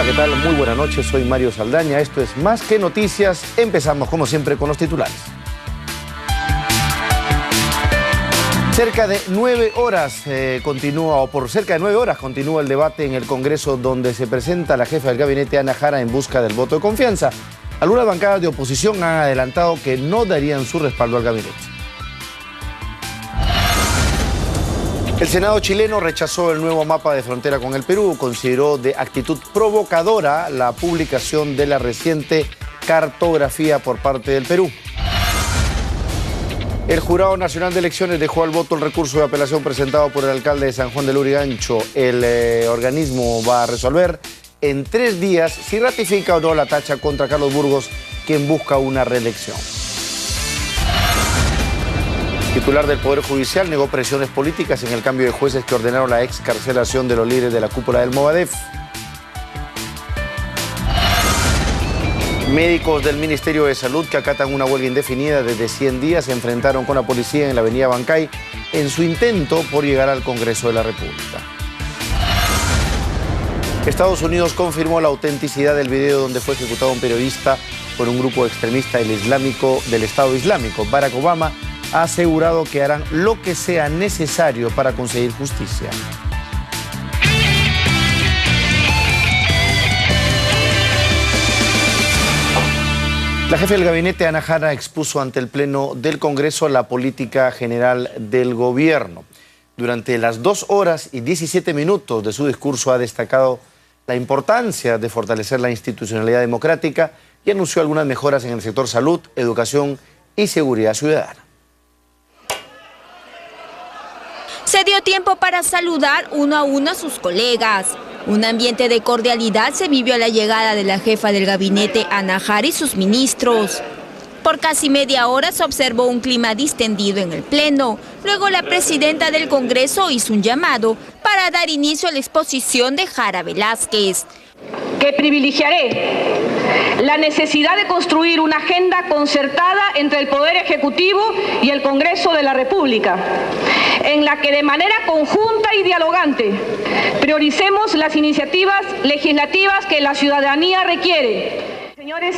¿qué tal? Muy buenas noches, soy Mario Saldaña. Esto es Más que Noticias. Empezamos, como siempre, con los titulares. Cerca de 9 horas por cerca de 9 horas continúa el debate en el Congreso, donde se presenta la jefa del gabinete, Ana Jara, en busca del voto de confianza. Algunas bancadas de oposición han adelantado que no darían su respaldo al gabinete. El Senado chileno rechazó el nuevo mapa de frontera con el Perú, consideró de actitud provocadora la publicación de la reciente cartografía por parte del Perú. El Jurado Nacional de Elecciones dejó al voto el recurso de apelación presentado por el alcalde de San Juan de Lurigancho. El organismo va a resolver en 3 días si ratifica o no la tacha contra Carlos Burgos, quien busca una reelección. El titular del Poder Judicial negó presiones políticas en el cambio de jueces que ordenaron la excarcelación de los líderes de la cúpula del Movadef. Médicos del Ministerio de Salud que acatan una huelga indefinida desde 100 días se enfrentaron con la policía en la avenida Bancay en su intento por llegar al Congreso de la República. Estados Unidos confirmó la autenticidad del video donde fue ejecutado un periodista por un grupo extremista del Estado Islámico. Barack Obama ha asegurado que harán lo que sea necesario para conseguir justicia. La jefa del gabinete, Ana Jara, expuso ante el Pleno del Congreso la política general del gobierno. Durante las 2 horas y 17 minutos de su discurso ha destacado la importancia de fortalecer la institucionalidad democrática y anunció algunas mejoras en el sector salud, educación y seguridad ciudadana. Se dio tiempo para saludar uno a uno a sus colegas. Un ambiente de cordialidad se vivió a la llegada de la jefa del gabinete, Ana Jara, y sus ministros. Por casi media hora se observó un clima distendido en el Pleno. Luego la presidenta del Congreso hizo un llamado para dar inicio a la exposición de Jara Velázquez. Que privilegiaré la necesidad de construir una agenda concertada entre el Poder Ejecutivo y el Congreso de la República, en la que de manera conjunta y dialogante prioricemos las iniciativas legislativas que la ciudadanía requiere.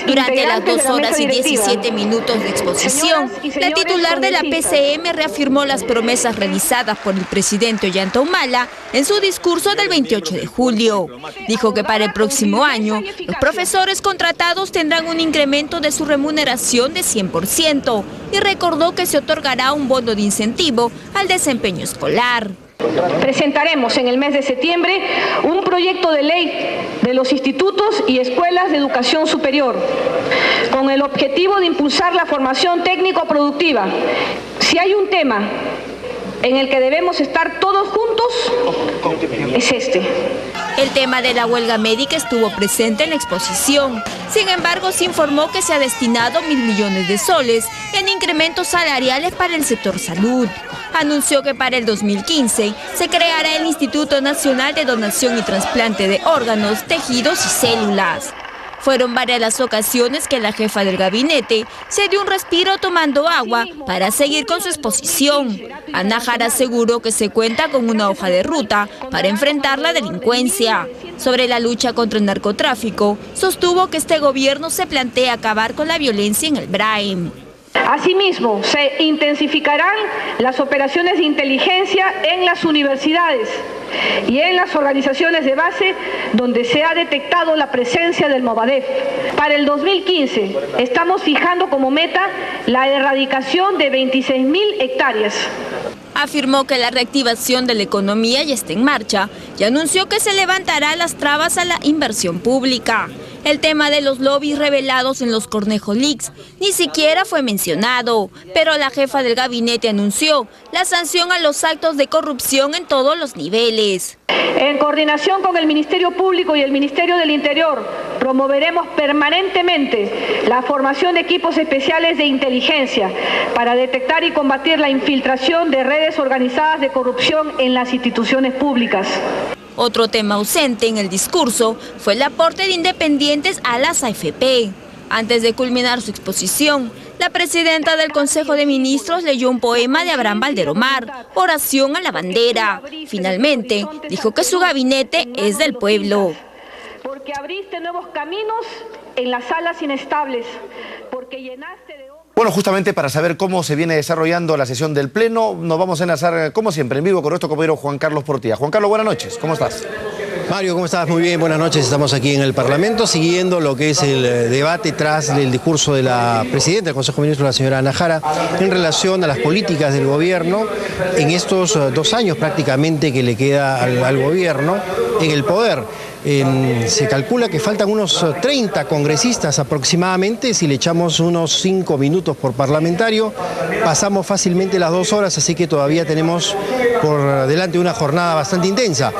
Durante las 2 horas y 17 minutos de exposición, la titular de la PCM reafirmó las promesas realizadas por el presidente Ollanta Humala en su discurso del 28 de julio. Dijo que para el próximo año, los profesores contratados tendrán un incremento de su remuneración de 100% y recordó que se otorgará un bono de incentivo al desempeño escolar. Presentaremos en el mes de septiembre un proyecto de ley de los institutos y escuelas de educación superior, con el objetivo de impulsar la formación técnico-productiva. Si hay un tema en el que debemos estar todos juntos, es este. El tema de la huelga médica estuvo presente en la exposición. Sin embargo, se informó que se ha destinado 1.000 millones de soles en incrementos salariales para el sector salud. Anunció que para el 2015 se creará el Instituto Nacional de Donación y Trasplante de Órganos, Tejidos y Células. Fueron varias las ocasiones que la jefa del gabinete se dio un respiro tomando agua para seguir con su exposición. Ana Jara aseguró que se cuenta con una hoja de ruta para enfrentar la delincuencia. Sobre la lucha contra el narcotráfico, sostuvo que este gobierno se plantea acabar con la violencia en el Braem. Asimismo, se intensificarán las operaciones de inteligencia en las universidades y en las organizaciones de base donde se ha detectado la presencia del Movadef. Para el 2015 estamos fijando como meta la erradicación de 26.000 hectáreas. Afirmó que la reactivación de la economía ya está en marcha y anunció que se levantará las trabas a la inversión pública. El tema de los lobbies revelados en los Cornejo Leaks ni siquiera fue mencionado, pero la jefa del gabinete anunció la sanción a los actos de corrupción en todos los niveles. En coordinación con el Ministerio Público y el Ministerio del Interior, promoveremos permanentemente la formación de equipos especiales de inteligencia para detectar y combatir la infiltración de redes organizadas de corrupción en las instituciones públicas. Otro tema ausente en el discurso fue el aporte de independientes a las AFP. Antes de culminar su exposición, la presidenta del Consejo de Ministros leyó un poema de Abraham Valderomar, Oración a la Bandera. Finalmente, dijo que su gabinete es del pueblo. porque abriste nuevos caminos en las salas inestables, porque llenaste de... Bueno, justamente para saber cómo se viene desarrollando la sesión del Pleno, nos vamos a enlazar, como siempre, en vivo con nuestro compañero Juan Carlos Portilla. Juan Carlos, buenas noches, ¿cómo estás? Mario, ¿cómo estás? Muy bien, buenas noches. Estamos aquí en el Parlamento siguiendo lo que es el debate tras el discurso de la presidenta del Consejo de Ministros, la señora Ana Jara, en relación a las políticas del gobierno en estos 2 años prácticamente que le queda al gobierno en el poder. Se calcula que faltan unos 30 congresistas aproximadamente. Si le echamos unos 5 minutos por parlamentario, pasamos fácilmente las 2 horas, así que todavía tenemos por delante una jornada bastante intensa.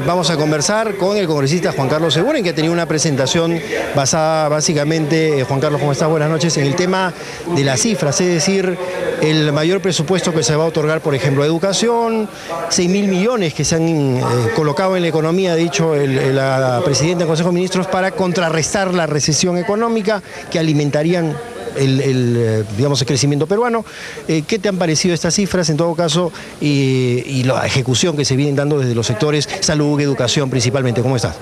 Vamos a conversar con el congresista Juan Carlos Seguren, que ha tenido una presentación basada básicamente, Juan Carlos, ¿cómo estás? Buenas noches, en el tema de las cifras, es decir, el mayor presupuesto que se va a otorgar, por ejemplo, a educación, 6.000 millones que se han colocado en la economía, ha dicho la presidenta del Consejo de Ministros, para contrarrestar la recesión económica que alimentarían digamos, el crecimiento peruano. ¿Qué te han parecido estas cifras en todo caso y la ejecución que se vienen dando desde los sectores salud, educación principalmente? ¿Cómo estás?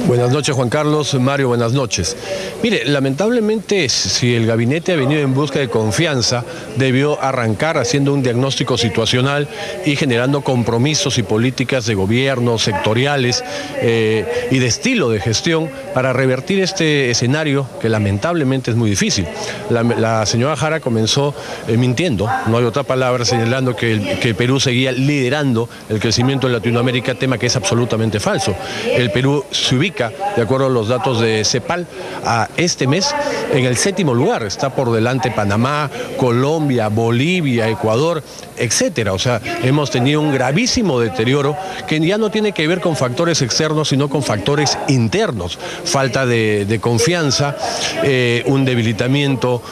Buenas noches, Juan Carlos. Mario, buenas noches. Mire, lamentablemente, si el gabinete ha venido en busca de confianza, debió arrancar haciendo un diagnóstico situacional y generando compromisos y políticas de gobierno, sectoriales y de estilo de gestión para revertir este escenario que lamentablemente es muy difícil. La señora Jara comenzó mintiendo, no hay otra palabra, señalando que Perú seguía liderando el crecimiento en Latinoamérica, tema que es absolutamente falso. El Perú se ubica, de acuerdo a los datos de CEPAL, a este mes en el 7º lugar. Está por delante Panamá, Colombia, Bolivia, Ecuador, etcétera. O sea, hemos tenido un gravísimo deterioro que ya no tiene que ver con factores externos, sino con factores internos. Falta de confianza, un debilitamiento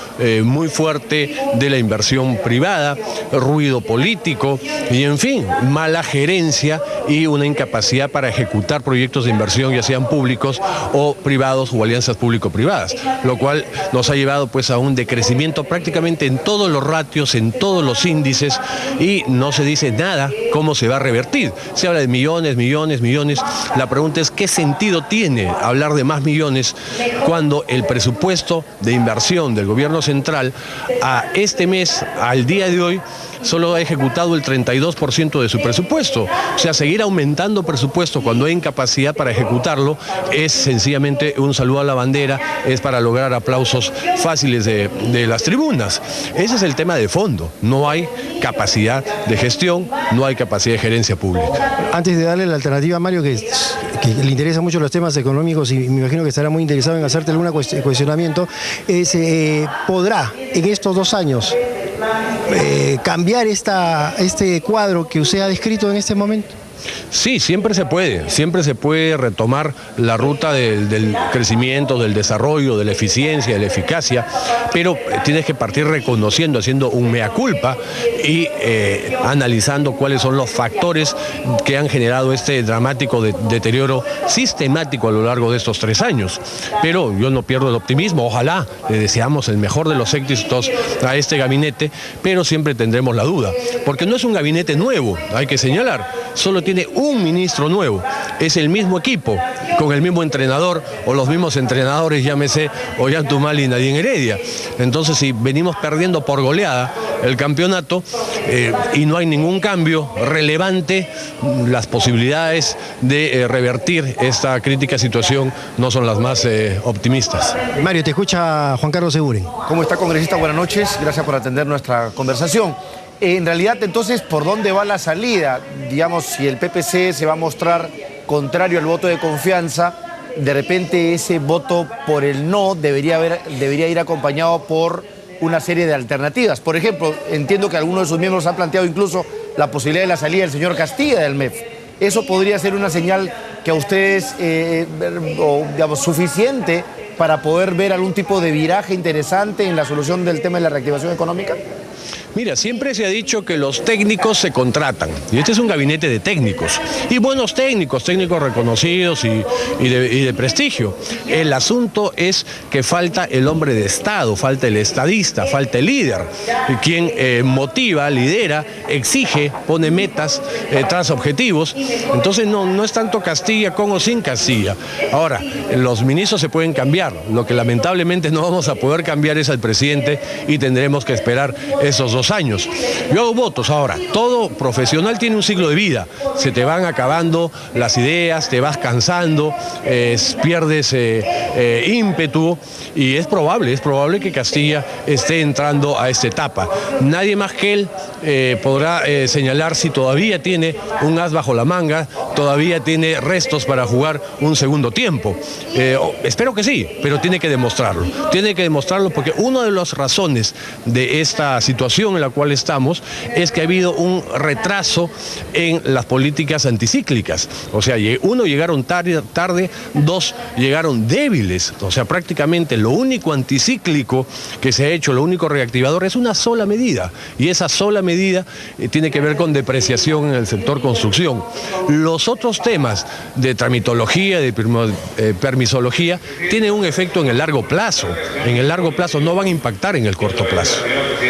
muy fuerte de la inversión privada, ruido político y, en fin, mala gerencia y una incapacidad para ejecutar proyectos de inversión, ya sean públicos o privados o alianzas público-privadas, lo cual nos ha llevado pues a un decrecimiento prácticamente en todos los ratios, en todos los índices, y no se dice nada cómo se va a revertir. Se habla de millones, millones, millones. La pregunta es, ¿qué sentido tiene hablar de más millones cuando el presupuesto de inversión del gobierno central a este mes, al día de hoy, solo ha ejecutado el 32% de su presupuesto? O sea, seguir aumentando presupuesto cuando hay incapacidad para ejecutarlo es sencillamente un saludo a la bandera, es para lograr aplausos fáciles de las tribunas. Ese es el tema de fondo. No hay capacidad de gestión, no hay capacidad de gerencia pública. Antes de darle la alternativa a Mario, que le interesan mucho los temas económicos y me imagino que estará muy interesado en hacerte algún cuestionamiento, ¿podrá en estos 2 años cambiar este cuadro que usted ha descrito en este momento? Sí, siempre se puede retomar la ruta del crecimiento, del desarrollo, de la eficiencia, de la eficacia, pero tienes que partir reconociendo, haciendo un mea culpa y analizando cuáles son los factores que han generado este dramático deterioro sistemático a lo largo de estos 3 años. Pero yo no pierdo el optimismo, ojalá le deseamos el mejor de los éxitos a este gabinete, pero siempre tendremos la duda, porque no es un gabinete nuevo, hay que señalar, solo tiene un ministro nuevo, es el mismo equipo, con el mismo entrenador o los mismos entrenadores, llámese Ollantumal y Nadine Heredia. Entonces, si venimos perdiendo por goleada el campeonato y no hay ningún cambio relevante, las posibilidades de revertir esta crítica situación no son las más optimistas. Mario, te escucha Juan Carlos Seguren. ¿Cómo está, congresista? Buenas noches, gracias por atender nuestra conversación. En realidad, entonces, ¿por dónde va la salida? Digamos, si el PPC se va a mostrar contrario al voto de confianza, de repente ese voto por el no debería ir acompañado por una serie de alternativas. Por ejemplo, entiendo que algunos de sus miembros han planteado incluso la posibilidad de la salida del señor Castilla del MEF. ¿Eso podría ser una señal que a ustedes, digamos, suficiente para poder ver algún tipo de viraje interesante en la solución del tema de la reactivación económica? Mira, siempre se ha dicho que los técnicos se contratan, y este es un gabinete de técnicos, y buenos técnicos reconocidos y de prestigio. El asunto es que falta el hombre de Estado, falta el estadista, falta el líder, quien motiva, lidera, exige, pone metas, traza objetivos. Entonces no es tanto Castilla con o sin Castilla. Ahora, los ministros se pueden cambiar, lo que lamentablemente no vamos a poder cambiar es al presidente y tendremos que esperar esos 2 años. Yo hago votos ahora. Todo profesional tiene un ciclo de vida. Se te van acabando las ideas, te vas cansando, pierdes ímpetu y es probable que Castilla esté entrando a esta etapa. Nadie más que él podrá señalar si todavía tiene un as bajo la manga, todavía tiene restos para jugar un segundo tiempo. Espero que sí, pero tiene que demostrarlo. Tiene que demostrarlo porque una de las razones de esta situación en la cual estamos es que ha habido un retraso en las políticas anticíclicas. O sea, uno, llegaron tarde, 2, llegaron débiles. O sea, prácticamente lo único anticíclico que se ha hecho, lo único reactivador es una sola medida. Y esa sola medida tiene que ver con depreciación en el sector construcción. Los otros temas de tramitología, de permisología, tienen un efecto en el largo plazo. En el largo plazo no van a impactar en el corto plazo.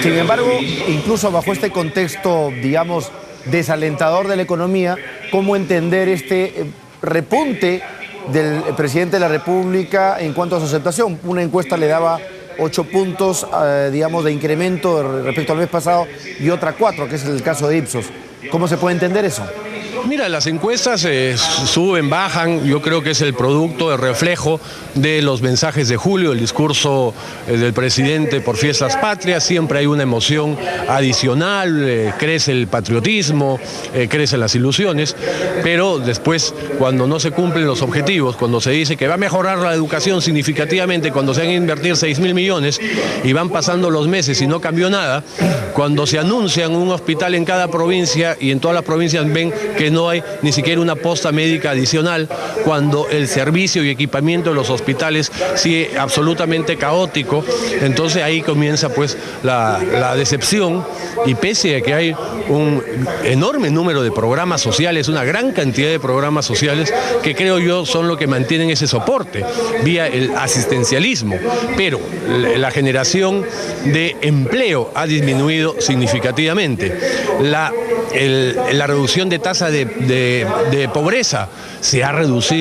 Sin embargo, incluso bajo este contexto, digamos, desalentador de la economía, ¿cómo entender este repunte del presidente de la República en cuanto a su aceptación? Una encuesta le daba 8 puntos, digamos, de incremento respecto al mes pasado y otra 4, que es el caso de Ipsos. ¿Cómo se puede entender eso? Mira, las encuestas suben, bajan. Yo creo que es el producto, el reflejo de los mensajes de julio, el discurso del presidente por Fiestas Patrias. Siempre hay una emoción adicional, crece el patriotismo, crecen las ilusiones, pero después, cuando no se cumplen los objetivos, cuando se dice que va a mejorar la educación significativamente, cuando se van a invertir 6.000 millones y van pasando los meses y no cambió nada, cuando se anuncian un hospital en cada provincia y en todas las provincias ven que no hay ni siquiera una posta médica adicional, cuando el servicio y equipamiento de los hospitales sigue absolutamente caótico, entonces ahí comienza pues la decepción, y pese a que hay un enorme número de programas sociales, una gran cantidad de programas sociales que creo yo son lo que mantienen ese soporte vía el asistencialismo, pero la generación de empleo ha disminuido significativamente. La reducción de tasa de pobreza se ha reducido.